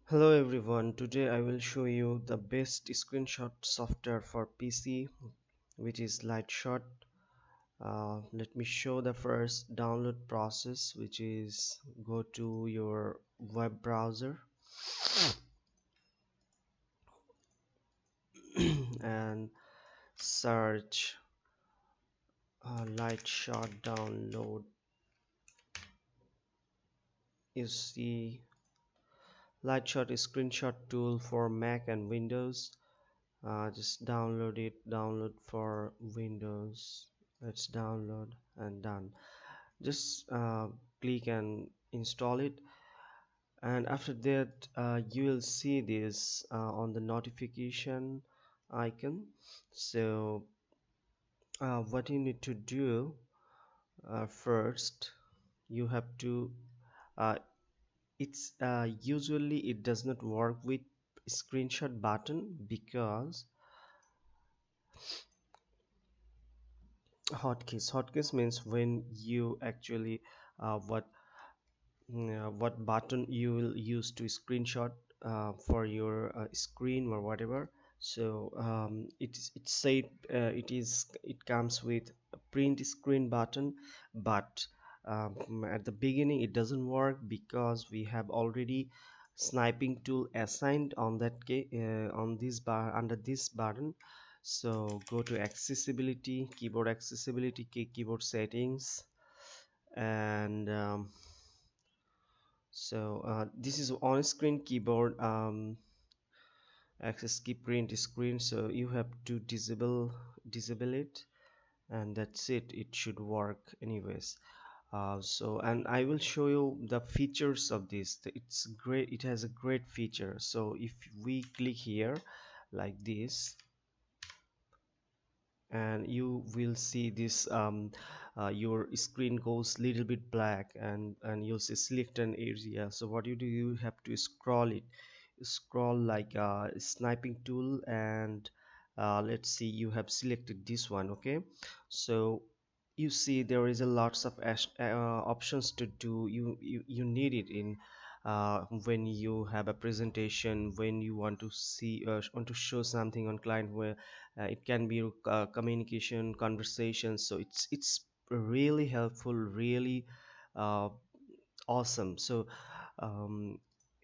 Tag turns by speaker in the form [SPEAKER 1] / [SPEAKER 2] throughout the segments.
[SPEAKER 1] Hello everyone, today I will show you the best screenshot software for PC, which is Lightshot. Let me show the first download process, which is go to your web browser and search Lightshot download. You see Lightshot is screenshot tool for Mac and Windows. Just download it, download for Windows. Let's download and done. Just click and install it, and after that you will see this on the notification icon. So what you need to do first, you have to uh, it's usually it does not work with screenshot button because hotkeys means when you actually what button you will use to screenshot for your screen or whatever. So it said it comes with a print screen button, but at the beginning it doesn't work because we have already sniping tool assigned on on this bar under this button. So go to accessibility, keyboard accessibility, keyboard settings, and this is on-screen keyboard access key print screen. So you have to disable it, and that's it. It should work anyways. And I will show you the features of this. It's great. It has a great feature. So if we click here like this, and you will see this your screen goes little bit black, and you'll see select an area. So what you do, you have to scroll like a sniping tool, and let's see, you have selected this one. Okay, so you see there is a lots of options to do. You need it in when you have a presentation, when you want to see want to show something on client, where it can be communication, conversation. So it's really helpful, really uh, awesome. So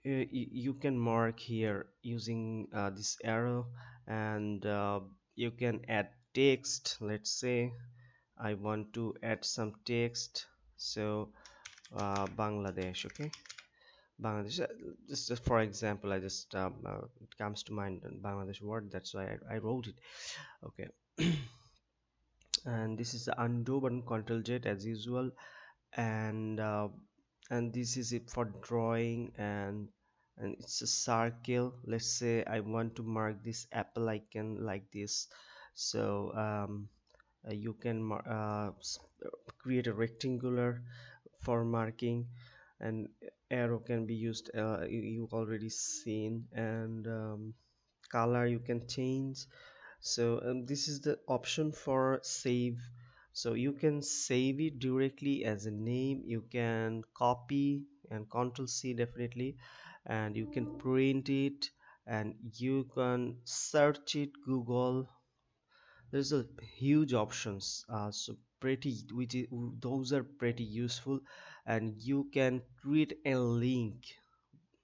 [SPEAKER 1] you can mark here using this arrow, and you can add text. Let's say I want to add some text. So Bangladesh. Okay, Bangladesh. Just for example, I just it comes to mind Bangladesh word. That's why I wrote it. Okay, and this is the undo button, Control Z as usual, and this is it for drawing, and it's a circle. Let's say I want to mark this apple icon like this. So you can create a rectangular for marking, and arrow can be used, you already seen, and color you can change. So this is the option for save. So you can save it directly as a name, you can copy and control C definitely, and you can print it, and you can search it Google. There's a huge options, so pretty which is, those are pretty useful. And you can create a link.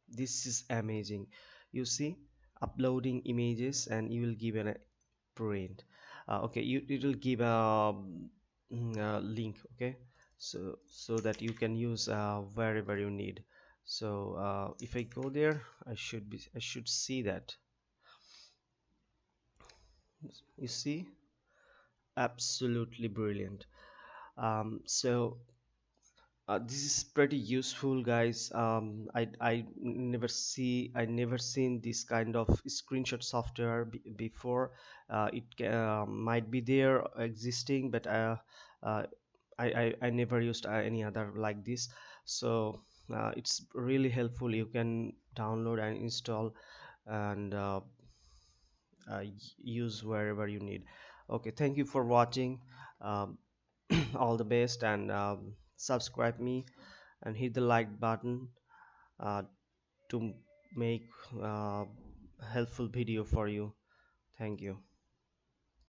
[SPEAKER 1] This is amazing. You see, uploading images, and you will give a print. Okay, it will give a link. Okay, so that you can use wherever you need. So if I go there, I should see that. You see, absolutely brilliant. So this is pretty useful, guys. I never seen this kind of screenshot software before. It might be there existing, but I never used any other like this. So it's really helpful. You can download and install, and use wherever you need. Okay, thank you for watching. um, all the best, and subscribe me and hit the like button uh, to make uh, helpful video for you. Thank you.